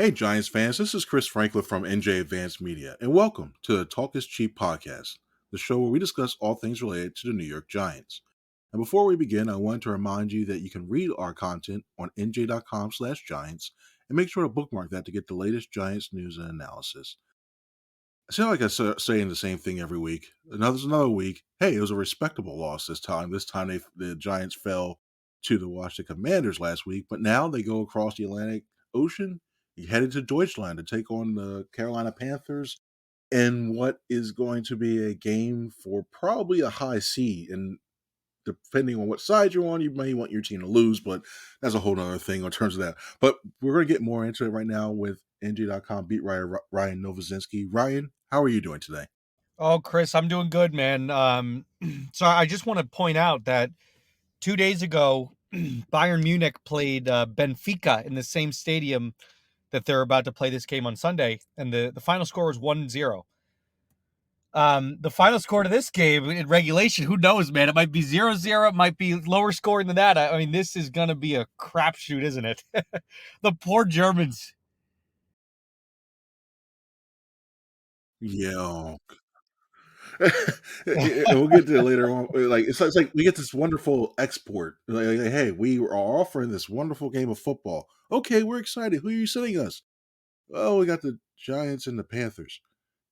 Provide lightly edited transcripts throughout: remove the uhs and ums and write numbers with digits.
Hey, Giants fans, this is Chris Franklin from NJ Advanced Media, and welcome to the Talk is Cheap podcast, the show where we discuss all things related to the New York Giants. And before we begin, I want to remind you that you can read our content on NJ.com/Giants and make sure to bookmark that to get the latest Giants news and analysis. I sound like saying the same thing every week. Another week. Hey, it was a respectable loss this time. This time the Giants fell to the Washington Commanders last week, but now they go across the Atlantic Ocean, headed to Deutschland to take on the Carolina Panthers in what is going to be a game for probably a high seed. And depending on what side you're on, you may want your team to lose, but that's a whole other thing in terms of that. But we're going to get more into it right now with NJ.com beat writer Ryan Novozinsky. Ryan, how are you doing today? Oh, Chris, I'm doing good, man. So I just want to point out that 2 days ago, Bayern Munich played Benfica in the same stadium that they're about to play this game on Sunday, and the final score was 1-0. The final score to this game in regulation, who knows, man? It might be 0-0. It might be lower scoring than that. I mean, this is going to be a crapshoot, isn't it? The poor Germans. Yeah. We'll get to it later on. Like it's like we get this wonderful export. Like, hey, we are offering this wonderful game of football. Okay, we're excited. Who are you sending us? Oh, we got the Giants and the Panthers.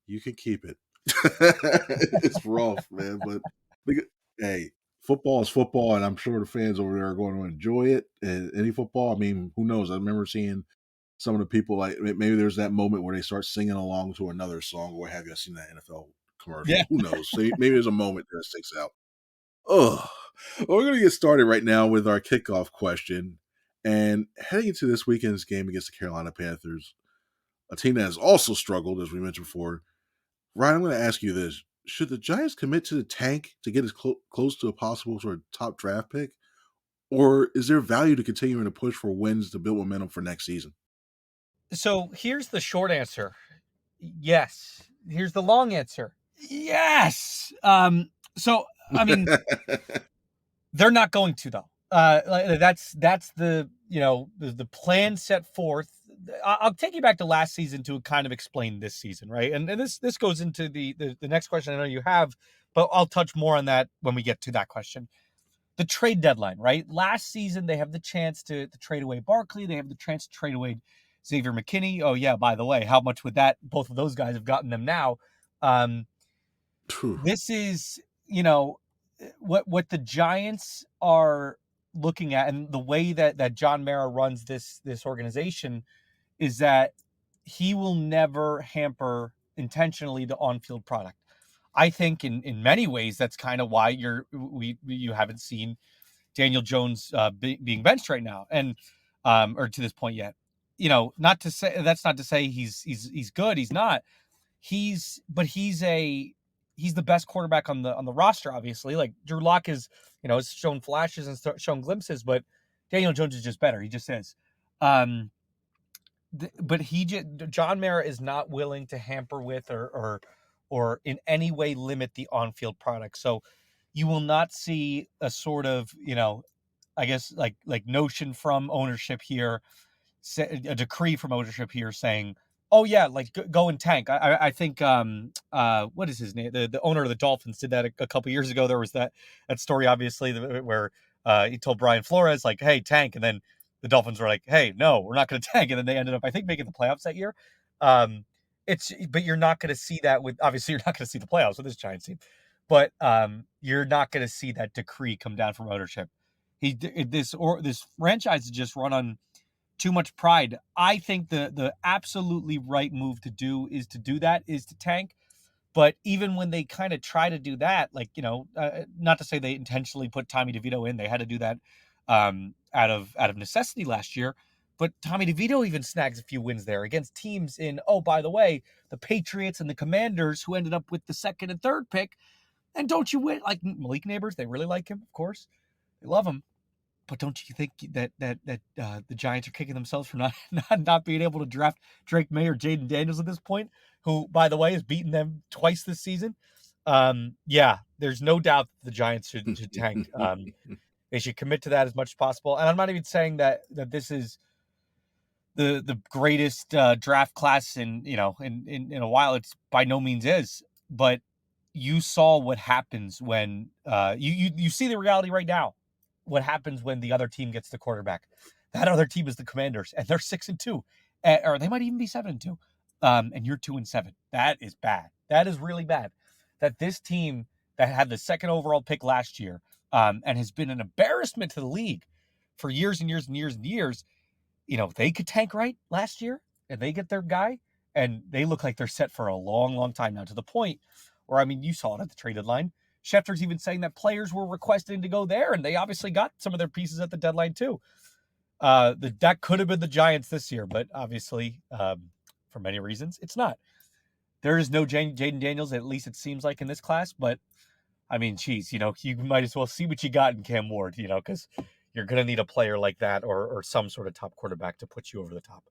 You can keep it. It's rough, man, but hey, football is football, and I'm sure the fans over there are going to enjoy it. And any football, I mean, who knows? I remember seeing some of the people like maybe there's that moment where they start singing along to another song, or have you seen that NFL Yeah. commercial? Who knows? So maybe there's a moment that sticks out. Oh, well, we're going to get started right now with our kickoff question. And heading into this weekend's game against the Carolina Panthers, a team that has also struggled, as we mentioned before. Ryan, I'm going to ask you this. Should the Giants commit to the tank to get as close to a possible sort of top draft pick? Or is there value to continuing to push for wins to build momentum for next season? So here's the short answer. Yes. Here's the long answer. Yes. So I mean, they're not going to though. That's the plan set forth. I'll take you back to last season to kind of explain this season, right? And this goes into the next question I know you have, but I'll touch more on that when we get to that question. The trade deadline, right? Last season they have the chance to trade away Barkley. They have the chance to trade away Xavier McKinney. Oh yeah, by the way, how much would that both of those guys have gotten them now? Um, this is, what the Giants are looking at, and the way that John Mara runs this organization is that he will never hamper intentionally the on-field product. I think in many ways that's kind of why you haven't seen Daniel Jones being benched right now, and or to this point yet. Not to say that's not to say he's good. He's not. He's the best quarterback on the roster. Obviously, like Drew Lock has shown flashes and shown glimpses, but Daniel Jones is just better. He just is. But John Mara is not willing to hamper with or in any way limit the on-field product. So you will not see a sort of I guess like notion from ownership here, a decree from ownership here saying, oh yeah, like go and tank. I think what is his name? The owner of the Dolphins did that a couple years ago. There was that story obviously where he told Brian Flores like, hey, tank, and then the Dolphins were like, hey, no, we're not going to tank, and then they ended up I think making the playoffs that year. But you're not going to see that with obviously you're not going to see the playoffs with this Giants team, but you're not going to see that decree come down from ownership. This franchise is just run on too much pride. I think the absolutely right move to do is to tank. But even when they kind of try to do that, like, not to say they intentionally put Tommy DeVito in, they had to do that out of necessity last year. But Tommy DeVito even snags a few wins there against teams in, oh, by the way, the Patriots and the Commanders, who ended up with the second and third pick. And don't you win? Like Malik Neighbors, they really like him, of course. They love him. But don't you think that the Giants are kicking themselves for not being able to draft Drake May or Jaden Daniels at this point, who, by the way, has beaten them twice this season? Yeah, there's no doubt the Giants should tank. They should commit to that as much as possible. And I'm not even saying that this is the greatest draft class in a while. It's by no means is, but you saw what happens when you see the reality right now. What happens when the other team gets the quarterback? That other team is the Commanders, and they're 6-2, or they might even be 7-2, and you're 2-7. That is bad. That is really bad. That this team that had the second overall pick last year, and has been an embarrassment to the league for years and years and years and years, they could tank right last year and they get their guy and they look like they're set for a long, long time now, to the point where, I mean, you saw it at the trade deadline. Schefter's even saying that players were requesting to go there, and they obviously got some of their pieces at the deadline too. That could have been the Giants this year, but obviously, for many reasons, it's not. There is no Jaden Daniels, at least it seems like, in this class, but I mean, geez, you might as well see what you got in Cam Ward, because you're going to need a player like that or some sort of top quarterback to put you over the top.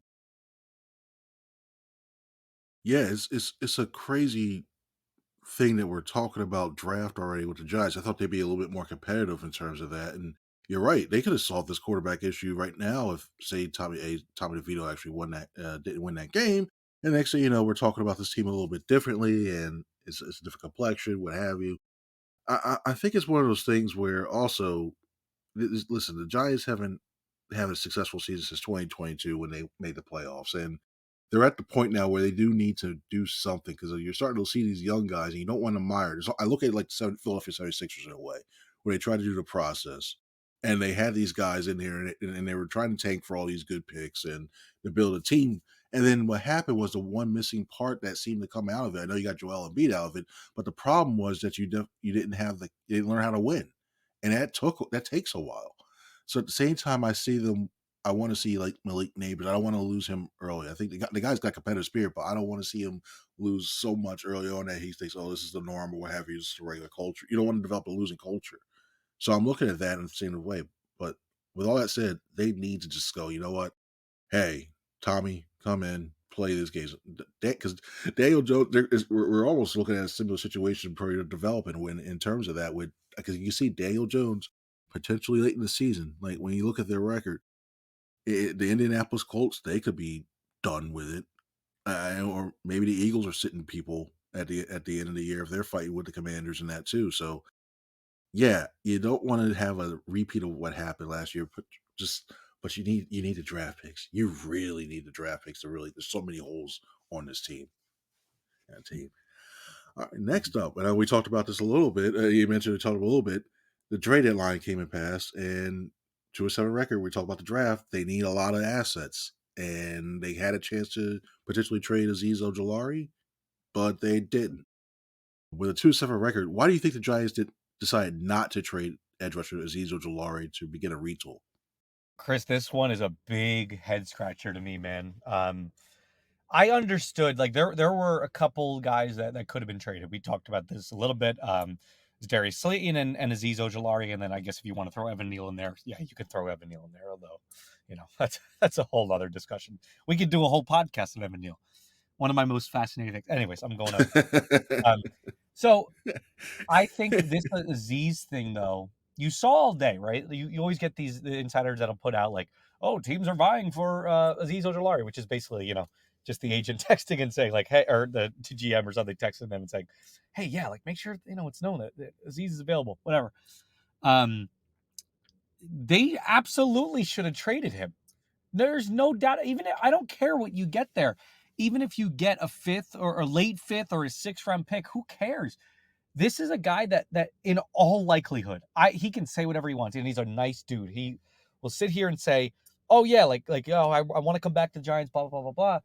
Yeah, it's a crazy thing that we're talking about draft already with the Giants. I thought they'd be a little bit more competitive in terms of that. And you're right; they could have solved this quarterback issue right now if, say, Tommy DeVito actually didn't win that game. And next thing you know, we're talking about this team a little bit differently, and it's a different complexion, what have you. I think it's one of those things where also listen, the Giants haven't had a successful season since 2022 when they made the playoffs, and they're at the point now where they do need to do something because you're starting to see these young guys, and you don't want to mire. I look at it like the Philadelphia 76ers in a way, where they tried to do the process, and they had these guys in here, and they were trying to tank for all these good picks and to build a team. And then what happened was the one missing part that seemed to come out of it. I know you got Joel Embiid out of it, but the problem was that you didn't learn how to win, and that takes a while. So at the same time, I want to see like Malik Neighbors. I don't want to lose him early. I think the guy's got competitive spirit, but I don't want to see him lose so much early on that he thinks, "Oh, this is the norm" or what have you. This is the regular culture. You don't want to develop a losing culture. So I'm looking at that in the same way. But with all that said, they need to just go. You know what? Hey, Tommy, come in, play this game. Because Daniel Jones, we're almost looking at a similar situation for developing when in terms of that. With because you see Daniel Jones potentially late in the season, like when you look at their record, the Indianapolis Colts, they could be done with it, or maybe the Eagles are sitting people at the end of the year if they're fighting with the Commanders and that too. So yeah, you don't want to have a repeat of what happened last year, but you need the draft picks. You really need the draft picks to really. There's so many holes on this team. That team. All right, next up, and we talked about this a little bit. You mentioned it, talked a little bit. The trade deadline came and passed, and to a seven record, we talked about the draft. They need a lot of assets, and they had a chance to potentially trade Azeez Ojulari, but they didn't. With a 2-7 record, why do you think the Giants decide not to trade edge rusher Azeez Ojulari to begin a retool? Chris, this one is a big head scratcher to me, man. I understood, like, there were a couple guys that could have been traded. We talked about this a little bit. It's Darius Slayton and Azeez Ojulari, and then I guess if you want to throw Evan Neal in there, yeah, you can throw Evan Neal in there. Although, that's a whole other discussion. We could do a whole podcast on Evan Neal. One of my most fascinating things. Anyways, I'm going on. So I think this Aziz thing, though, you saw all day, right? You always get the insiders that'll put out like, oh, teams are vying for Aziz Ojulari, which is basically, just the agent texting and saying like, hey, or the to GM or something texting them and saying, hey, yeah, like make sure, it's known that Aziz is available, whatever. They absolutely should have traded him. There's no doubt. Even I don't care what you get there. Even if you get a fifth or a late fifth or a 6th-round pick, who cares? This is a guy that in all likelihood, he can say whatever he wants, and he's a nice dude. He will sit here and say, "Oh yeah, I want to come back to the Giants." Blah blah blah blah blah.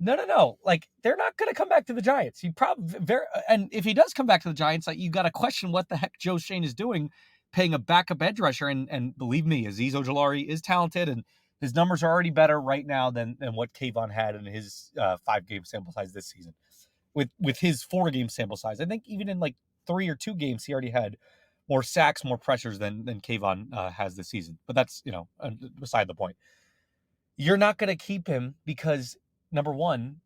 No. Like they're not going to come back to the Giants. He probably and if he does come back to the Giants, like you got to question what the heck Joe Shane is doing, paying a backup edge rusher. And believe me, Azeez Ojulari is talented, and his numbers are already better right now than what Kayvon had in his 5-game sample size this season. With his 4-game sample size, I think even in like 3 or 2 games, he already had more sacks, more pressures than Kayvon has this season. But that's beside the point. You're not going to keep him because number one,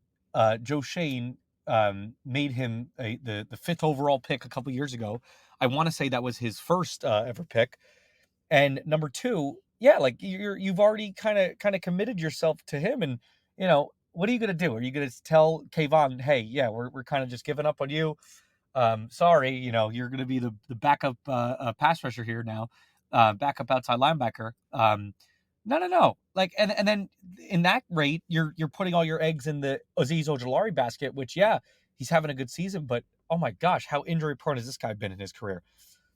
Joe Shane made him the 5th overall pick a couple years ago. I want to say that was his first ever pick. And number two, yeah, like you've already kind of committed yourself to him, and what are you gonna do? Are you gonna tell Kayvon, hey, yeah, we're kind of just giving up on you? Sorry, you're going to be the backup pass rusher here now, backup outside linebacker. No. Like, and then in that rate, you're putting all your eggs in the Azeez Ojulari basket, which he's having a good season, but oh my gosh, how injury prone has this guy been in his career?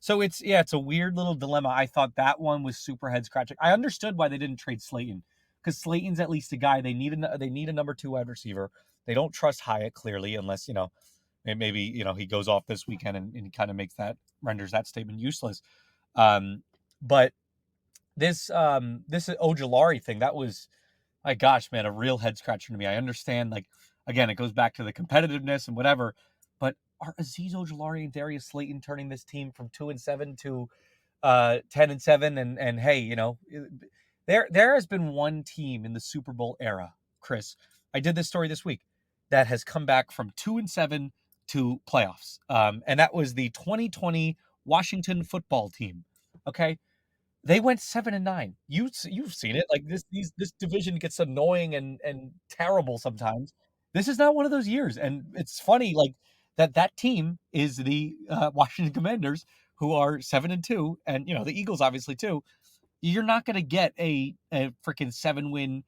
So it's a weird little dilemma. I thought that one was super head scratching. I understood why they didn't trade Slayton, because Slayton's at least a guy they need a number two wide receiver. They don't trust Hyatt clearly, unless maybe he goes off this weekend and kind of renders that statement useless. But this Ojulari thing, that was, my gosh, man, a real head scratcher to me. I understand, like, again, it goes back to the competitiveness and whatever, but are Azeez Ojulari and Darius Slayton turning this team from 2-7 to 10-7? And hey, there has been one team in the Super Bowl era, Chris. I did this story this week, that has come back from 2-7 to playoffs, and that was the 2020 Washington football team. Okay, they went 7-9. You've seen it. Like this division gets annoying and terrible sometimes. This is not one of those years, and it's funny like that team is the Washington Commanders, who are 7-2, and the Eagles obviously too. You're not going to get a freaking 7-win.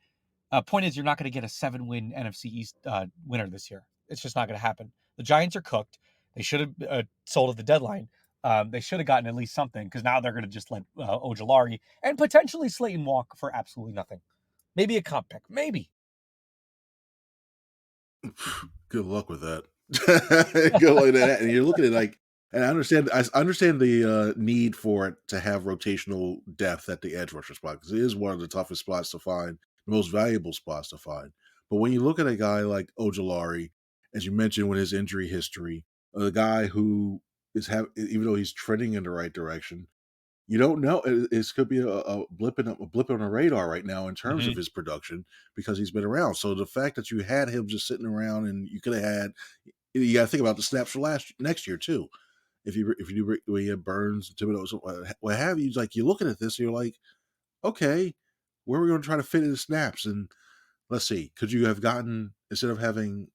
Point is, you're not going to get a 7-win NFC East winner this year. It's just not going to happen. The Giants are cooked. They should have sold at the deadline. They should have gotten at least something, because now they're going to just let Ojulari and potentially Slayton walk for absolutely nothing. Maybe a comp pick. Maybe. Good luck with that. Good luck with that. And you're looking at like, and I understand the need for it to have rotational depth at the edge rusher spot, because it is one of the toughest spots to find, the most valuable spots to find. But when you look at a guy like Ojulari, as you mentioned, with his injury history, the guy who even though he's trending in the right direction, you don't know. It could be a blip on a radar right now in terms Mm-hmm. of his production, because he's been around. So the fact that you had him just sitting around, and you could have had, you got to think about the snaps for next year too. If you do when you have Burns, Thibodeau, what have you, like you're looking at this, and you're like, okay, where are we going to try to fit in the snaps? And let's see, could you have gotten, instead of having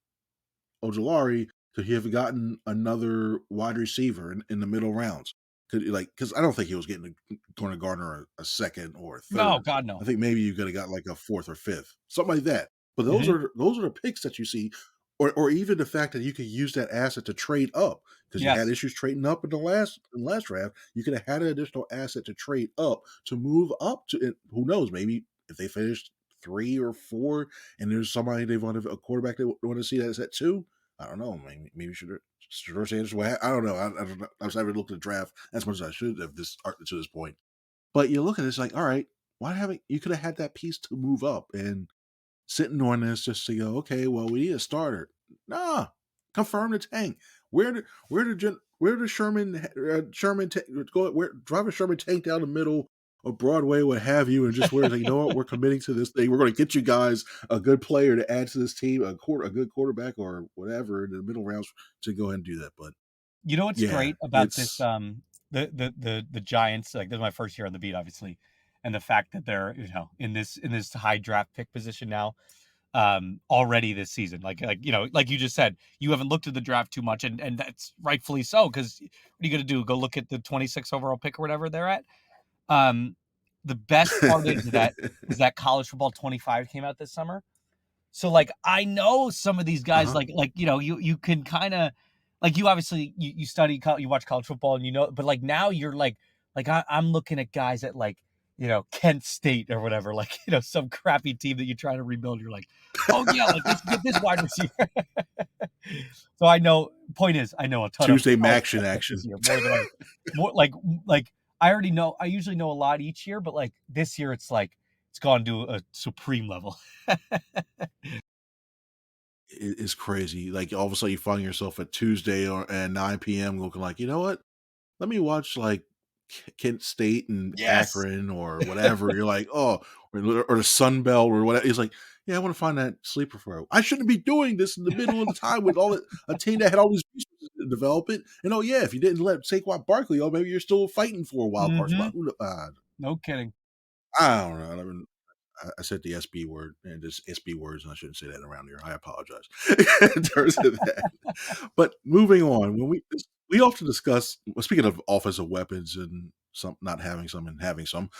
Ojulari, could he have gotten another wide receiver in the middle rounds? Could like, because I don't think he was going to garner a second or a No, third. God, I no. think maybe you could have got like a fourth or fifth, something like that. But Mm-hmm. those are the picks that you see, or even the fact that you could use that asset to trade up, because you had Yes. issues trading up in the last draft. You could have had an additional asset to trade up to move up to. Who knows? Maybe if they finished 3 or 4, and there's somebody they want a quarterback they want to see that's at 2. I don't know. Maybe Shedeur Sanders. I don't know. I don't know. I haven't looked at the draft as much as I should have to this point. But you look at it, it's like, all right, why haven't you could have had that piece to move up, and sitting on this just to go, okay, well, we need a starter. Nah, confirm the tank. Where did Sherman go? Where drive a Sherman tank down the middle of Broadway, what have you, and just where it's like, you know what, we're committing to this thing. We're going to get you guys a good player to add to this team, a good quarterback or whatever in the middle rounds to go ahead and do that. But You know what's yeah, great about this? it's The Giants. Like, this is my first year on the beat, obviously, and the fact that they're in this high draft pick position now, already this season. Like you just said, you haven't looked at the draft too much, and that's rightfully so, because what are you going to do? Go look at the 26 overall pick or whatever they're at? Um, the best part is that college football 25 came out this summer. So like I know some of these guys, uh-huh. you can kind of, like, you obviously you study you watch college football, and but like now you're like I'm looking at guys at, like, Kent State or whatever, like, some crappy team that you're trying to rebuild. You're like, oh yeah, like, let's get this wide receiver. So I know. Point is, I know a ton of Tuesday college Maction prospects this action. year, more than ever. More like I already know. I usually know a lot each year, but like this year, it's like it's gone to a supreme level. It's crazy. Like all of a sudden you find yourself at Tuesday or at 9 p.m. looking like, you know what? Let me watch like Kent State and Yes. Akron or whatever. You're like, oh, or the Sun Belt or whatever. It's like, yeah, I want to find that sleeper for it. I shouldn't be doing this in the middle of the time with a team that had all these resources to develop it. And oh yeah, if you didn't let Saquon Barkley, oh maybe you're still fighting for a wild card spot. Mm-hmm. No kidding. I don't know. I mean, I said the SB word and just SB words, and I shouldn't say that around here. I apologize in terms of that. But moving on, when we often discuss, well, speaking of offensive weapons and some not having some and having some,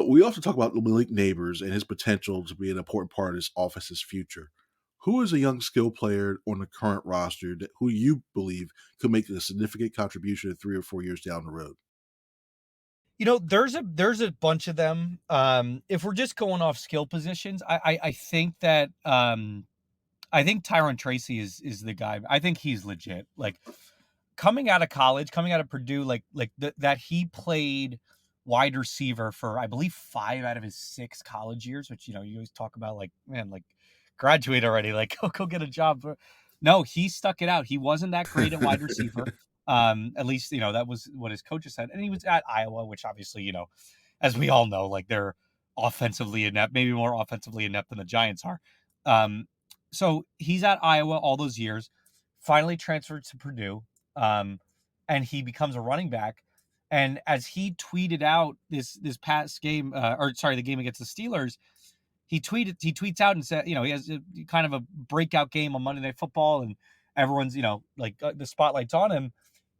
we often talk about Malik Neighbors and his potential to be an important part of this offense's future. Who is a young skill player on the current roster that who you believe could make a significant contribution in 3 or 4 years down the road? There's a bunch of them. If we're just going off skill positions, I think that I think Tyron Tracy is the guy. I think he's legit. Like coming out of college, coming out of Purdue, that he played wide receiver for I believe 5 out of his 6 college years, which you always talk about like man, like graduate already, like go get a job. No, he stuck it out. He wasn't that great at wide receiver. At least that was what his coaches said, and he was at Iowa, which obviously as we all know, like they're offensively inept, maybe more offensively inept than the Giants are. Um, so he's at Iowa all those years, finally transferred to Purdue, um, and he becomes a running back. And as he tweeted out this past game, or sorry, the game against the Steelers, he tweets out and said, he has kind of a breakout game on Monday Night Football, and everyone's the spotlight's on him.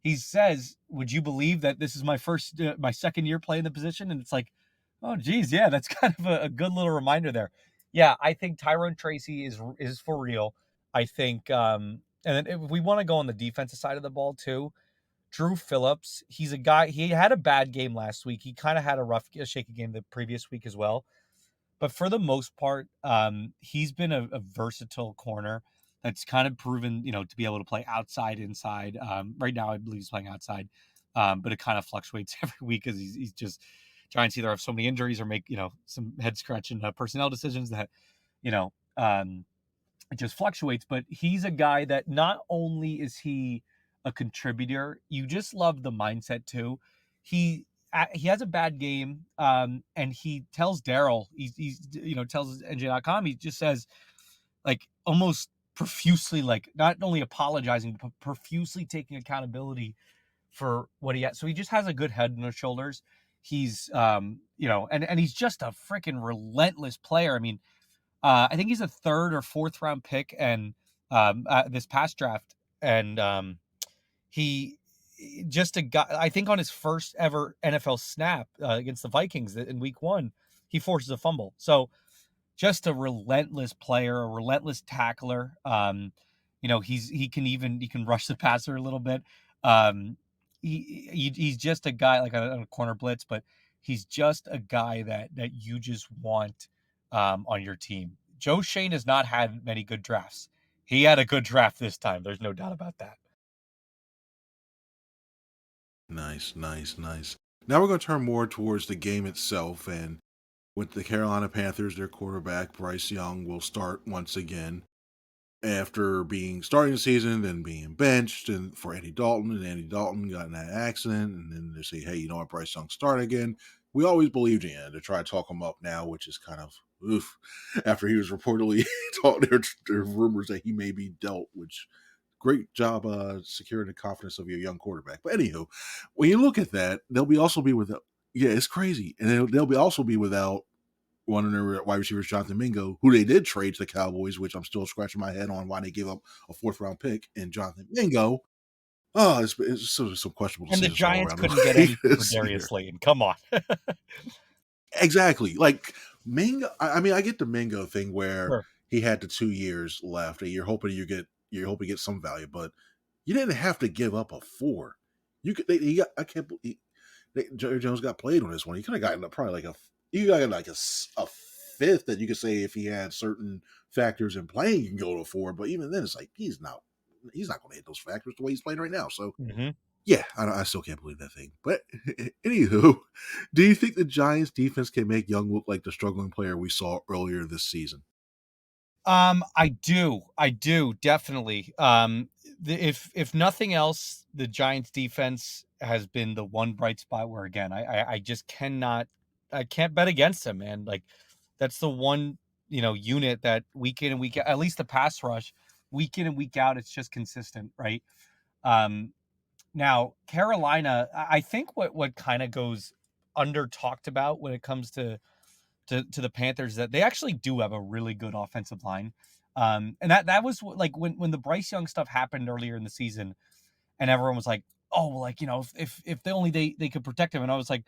He says, "Would you believe that this is my second year playing the position?" And it's like, oh geez, yeah, that's kind of a good little reminder there. Yeah, I think Tyrone Tracy is for real. I think, and then if we want to go on the defensive side of the ball too, Drew Phillips, he's a guy. He had a bad game last week. He kind of had a shaky game the previous week as well. But for the most part, he's been a versatile corner that's kind of proven, to be able to play outside, inside. Right now, I believe he's playing outside, but it kind of fluctuates every week because he's just Giants either have so many injuries or make some head scratching personnel decisions that you know um, it just fluctuates. But he's a guy that not only is he a contributor, you just love the mindset too. He has a bad game, and he tells Daryl, he's tells NJ.com, he just says like almost profusely, like not only apologizing but profusely taking accountability for what he has. So he just has a good head on his shoulders. He's and he's just a freaking relentless player. I mean, I think he's a third or fourth round pick, and this past draft, and he just a guy. I think on his first ever NFL snap against the Vikings in Week 1, he forces a fumble. So just a relentless player, a relentless tackler. He can rush the passer a little bit. He's just a guy like on a corner blitz, but he's just a guy that you just want on your team. Joe Shane has not had many good drafts. He had a good draft this time. There's no doubt about that. Nice, nice, nice. Now we're going to turn more towards the game itself, and with the Carolina Panthers, their quarterback Bryce Young will start once again after being starting the season, then being benched, and for Andy Dalton, and Andy Dalton got in that accident, and then they say, "Hey, you know what, Bryce Young start again." We always believed in to try to talk him up now, which is kind of oof. After he was reportedly taught there are rumors that he may be dealt, which great job securing the confidence of your young quarterback. But anywho, when you look at that, they'll be also be without. Yeah, it's crazy, and they'll be also be without one of their wide receivers, Jonathan Mingo, who they did trade to the Cowboys, which I'm still scratching my head on why they gave up a fourth round pick in Jonathan Mingo. Oh, it's sort of some questionable And the decisions all Giants around couldn't get the league anything for this Darius year. Slayton. Come on. Exactly. Like Mingo, I mean, I get the Mingo thing where Sure. he had the 2 years left, and you're hoping you get some value, but you didn't have to give up a four. You could, he got, I can't believe Jerry Jones got played on this one. He could have gotten probably like you got like a fifth that you could say if he had certain factors in playing, you can go to a four. But even then, it's like he's not going to hit those factors the way he's playing right now. So Mm-hmm. yeah, I still can't believe that thing. But anywho, do you think the Giants defense can make Young look like the struggling player we saw earlier this season? I do definitely. If nothing else, the Giants' defense has been the one bright spot where again, I just I can't bet against them, man. Like that's the one unit that week in and week out, at least the pass rush, week in and week out, it's just consistent, right? Um, Now Carolina, I think what kind of goes under talked about when it comes to to the Panthers that they actually do have a really good offensive line. And that was like when the Bryce Young stuff happened earlier in the season, and everyone was like, "Oh, well, like, if they only they could protect him," and I was like,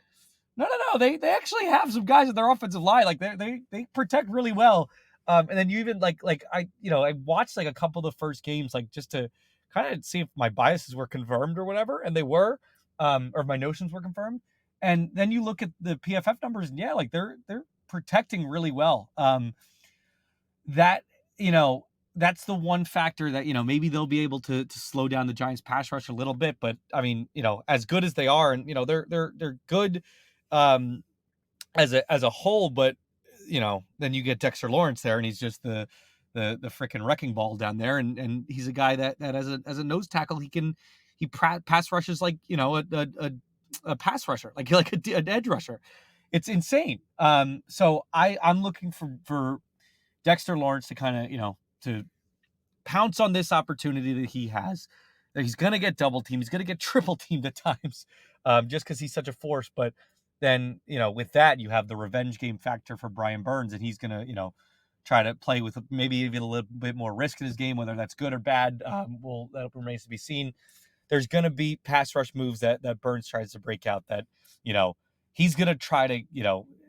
no. They actually have some guys in their offensive line. Like they protect really well. And then you even like I watched like a couple of the first games like just to kind of see if my biases were confirmed or whatever, and they were, or my notions were confirmed. And then you look at the PFF numbers, and yeah, like they're protecting really well. That you know that's the one factor that maybe they'll be able to slow down the Giants pass rush a little bit. But I mean, as good as they are, and they're good as a whole, but then you get Dexter Lawrence there, and he's just the freaking wrecking ball down there, and he's a guy that as a nose tackle he pass rushes like a pass rusher, like an edge rusher. It's insane. So I'm looking for Dexter Lawrence to kind of to pounce on this opportunity that he has. That he's going to get double teamed. He's going to get triple teamed at times, just because he's such a force. But then, with that, you have the revenge game factor for Brian Burns, and he's going to, try to play with maybe even a little bit more risk in his game, whether that's good or bad. That remains to be seen. There's going to be pass rush moves that Burns tries to break out that, he's going to try to,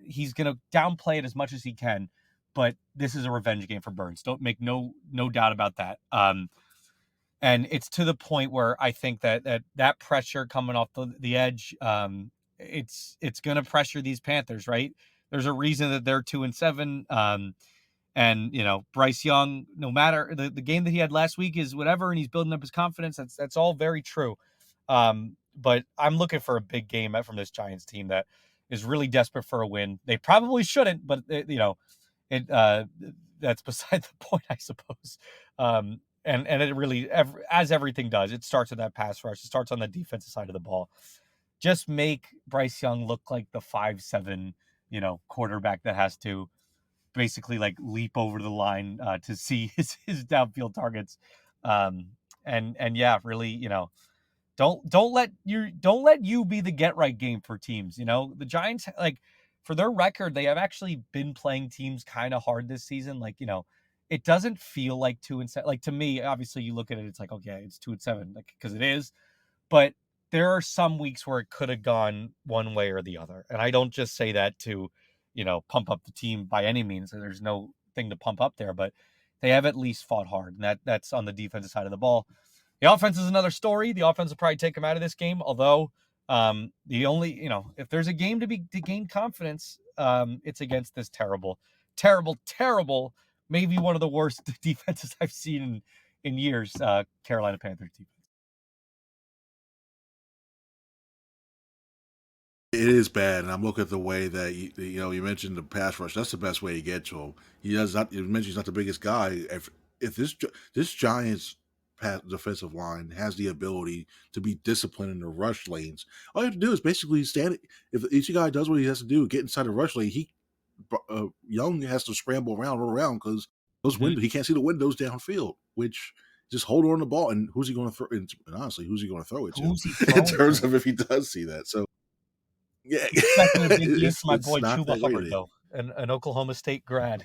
he's going to downplay it as much as he can. But this is a revenge game for Burns. Don't make no doubt about that. And it's to the point where I think that pressure coming off the edge, it's going to pressure these Panthers, right? There's a reason that they're 2-7. And Bryce Young, no matter the game that he had last week is whatever, and he's building up his confidence. That's all very true. But I'm looking for a big game from this Giants team that is really desperate for a win. They probably shouldn't, but that's beside the point, I suppose. And it really, as everything does, it starts with that pass rush. It starts on the defensive side of the ball. Just make Bryce Young look like the 5'7", quarterback that has to basically like leap over the line to see his downfield targets. And yeah, really, don't let you be the get right game for teams. The Giants, like, for their record, they have actually been playing teams kind of hard this season. Like, it doesn't feel like 2-7. Like, to me, obviously, you look at it, it's like, okay, it's 2-7, like, because it is. But there are some weeks where it could have gone one way or the other, and I don't just say that to, pump up the team by any means. There's no thing to pump up there, but they have at least fought hard, and that's on the defensive side of the ball. The offense is another story. The offense will probably take them out of this game, although the only, if there's a game to gain confidence, it's against this terrible, maybe one of the worst defenses I've seen in years, Carolina Panthers defense. It is bad, and I'm looking at the way that you mentioned the pass rush. That's the best way to get to him. He does not. You mentioned he's not the biggest guy. If this Giants defensive line has the ability to be disciplined in the rush lanes, all you have to do is basically stand. If each guy does what he has to do, get inside the rush lane, Young has to scramble around, run around because those windows, he can't see the windows downfield. Which just hold on the ball, and who's he going to throw? And honestly, who's he going to throw it to? Who's he In throwing terms to? of if he does see that, so. Yeah, Expecting a big game for my it's boy not Chuba that Hubbard, great. though, an Oklahoma State grad.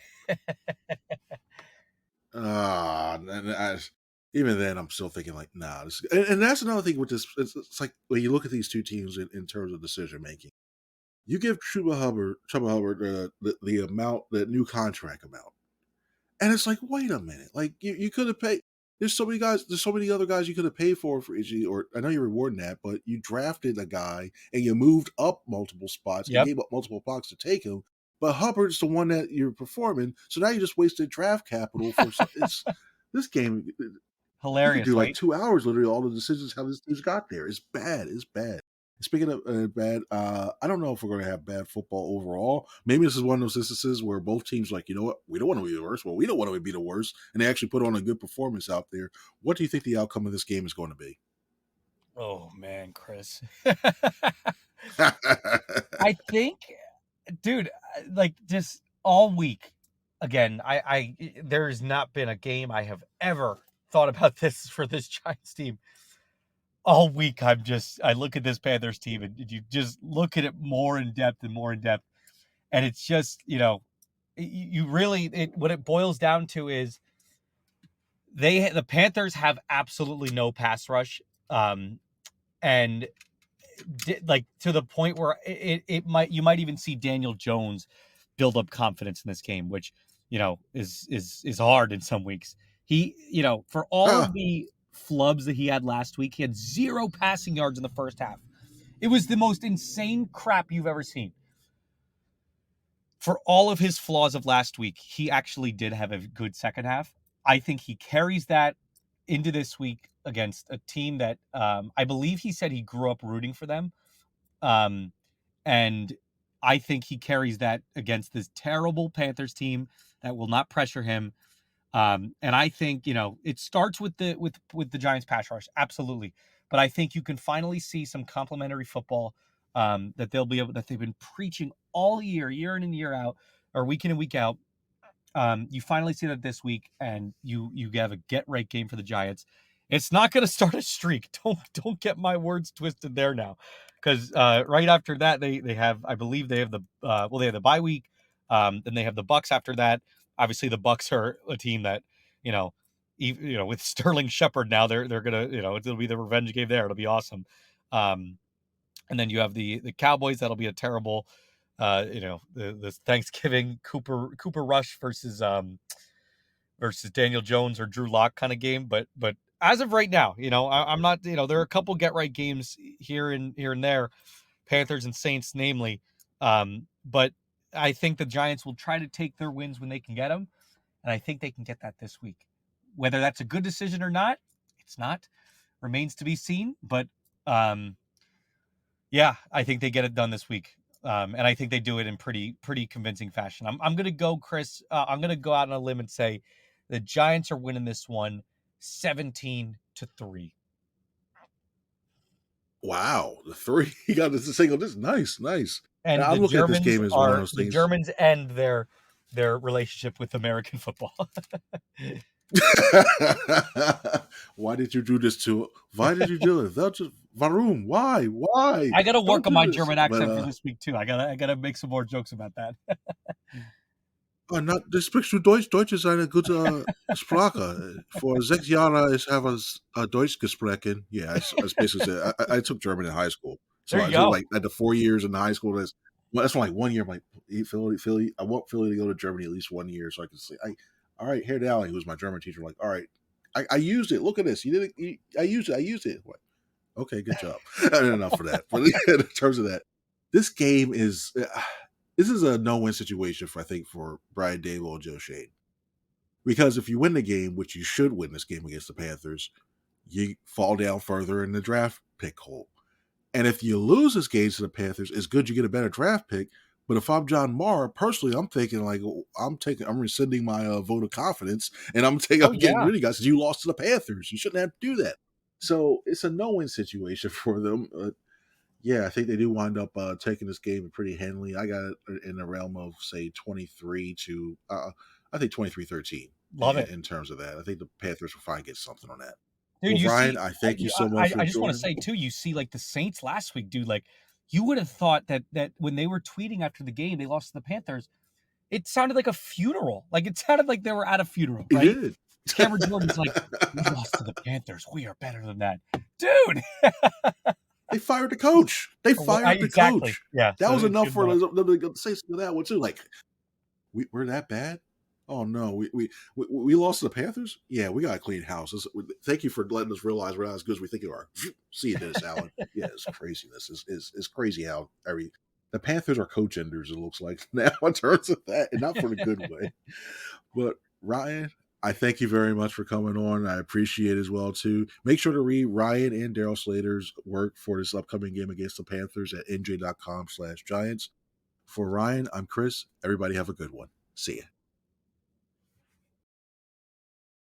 Even then, I'm still thinking like, nah. And that's another thing with this. It's like when you look at these two teams in terms of decision making, you give Chuba Hubbard the amount, the new contract amount, and it's like, wait a minute, like you could have paid. There's so many guys. There's so many other guys you could have paid for easy. Or I know you're rewarding that, but you drafted a guy and you moved up multiple spots and Yep. gave up multiple blocks to take him. But Hubbard's the one that you're performing, so now you just wasted draft capital for. It's this game. You could Hilarious, do like right? 2 hours, literally, all the decisions how this team's got there. It's bad. It's bad. Speaking of bad, I don't know if we're going to have bad football overall. Maybe this is one of those instances where both teams like, you know what, we don't want to be the worst. Well, we don't want to be the worst, and they actually put on a good performance out there. What do you think the outcome of this game is going to be? Oh man, Chris. I think, dude, like just all week. Again, there's not been a game I have ever thought about this for this Giants team. All week, I look at this Panthers team and you just look at it more in depth and more in depth. And it's just, you really, what it boils down to is the Panthers have absolutely no pass rush. And like to the point where you might even see Daniel Jones build up confidence in this game, which is hard in some weeks. He, for all of Ah, the flubs that he had last week, he had 0 passing yards in the first half. It was the most insane crap you've ever seen. For all of his flaws of last week, he actually did have a good second half. I think he carries that into this week against a team that I believe he said he grew up rooting for them. And I think he carries that against this terrible Panthers team that will not pressure him. And I think, it starts with the Giants pass rush. Absolutely. But I think you can finally see some complimentary football that they've been preaching all year in and year out, or week in and week out. You finally see that this week, and you have a get right game for the Giants. It's not going to start a streak. Don't get my words twisted there now, because right after that they have, I believe they have they have the bye week. Then they have the Bucks after that. Obviously, the Bucks are a team that with Sterling Shepard now they're gonna it'll be the revenge game there. It'll be awesome. And then you have the Cowboys. That'll be a terrible the Thanksgiving Cooper Rush versus Daniel Jones or Drew Lock kind of game. But as of right now, I'm not, there are a couple get right games here and there, Panthers and Saints namely. But I think the Giants will try to take their wins when they can get them, and I think they can get that this week. Whether that's a good decision or not, it's not, remains to be seen. But yeah, I think they get it done this week. And I think they do it in pretty convincing fashion. I'm going to go, Chris. I'm going to go out on a limb and say the Giants are winning this one 17-3. wow, the 3 he got this single. This is nice, nice. And And I'm looking at this game as one of those the things. Germans end their relationship with American football. Why did you do this to? Why did you do it? That's just Warum? Why? Why? I got to Don't work on do my this. German But accent for this week too. I got to make some more jokes about that. not das sprichst du Deutsch? Deutsch ist eine gute Sprache. For 6 Jahre ich habe Deutsch gesprochen. Yeah, I basically said I took German in high school, so There you I took go. like at the 4 years in high school. That's like 1 year. I'm like Philly. I want Philly to go to Germany at least 1 year so I can say, all right, Herr Dowling, who's my German teacher, like, all right, I used it. Look at this. You did it. I used it. Like, okay, good job. And enough for that. But in terms of that, this game is this is a no-win situation for Brian Dable and Joe Shane. Because if you win the game, which you should win this game against the Panthers, you fall down further in the draft pick hole. And if you lose this game to the Panthers, it's good you get a better draft pick. But if I'm John Mara, personally, I'm thinking like I'm rescinding my vote of confidence, and I'm Oh getting yeah. rid of you guys because you lost to the Panthers. You shouldn't have to do that. So it's a no-win situation for them. Yeah, I think they do wind up taking this game pretty handily. I got it in the realm of say 23 to I think 23-13 Love it. in terms of that. I think the Panthers will finally get something on that. Dude, Well, you Ryan, see, I thank you so much for I just want to joining. say too, you see, like the Saints last week, dude. Like, you would have thought that when they were tweeting after the game, they lost to the Panthers. It sounded like a funeral. Like it sounded like they were at a funeral, He right? did. Cameron Jordan's like, we lost to the Panthers. We are better than that, dude. They fired the coach. They fired the Exactly. coach. Yeah. That So was it enough should for not. them to say something to that one too. Like, we're that bad? Oh no, we lost to the Panthers. Yeah, we got to clean house. Thank you for letting us realize we're not as good as we think we are. See you, Dennis Allen. Yeah, it's craziness. It's crazy how the Panthers are coach enders. It looks like now in terms of that, and not for the good way. But Ryan, I thank you very much for coming on. I appreciate it as well too. Make sure to read Ryan and Daryl Slater's work for this upcoming game against the Panthers at NJ.com/Giants. For Ryan, I'm Chris. Everybody have a good one. See ya.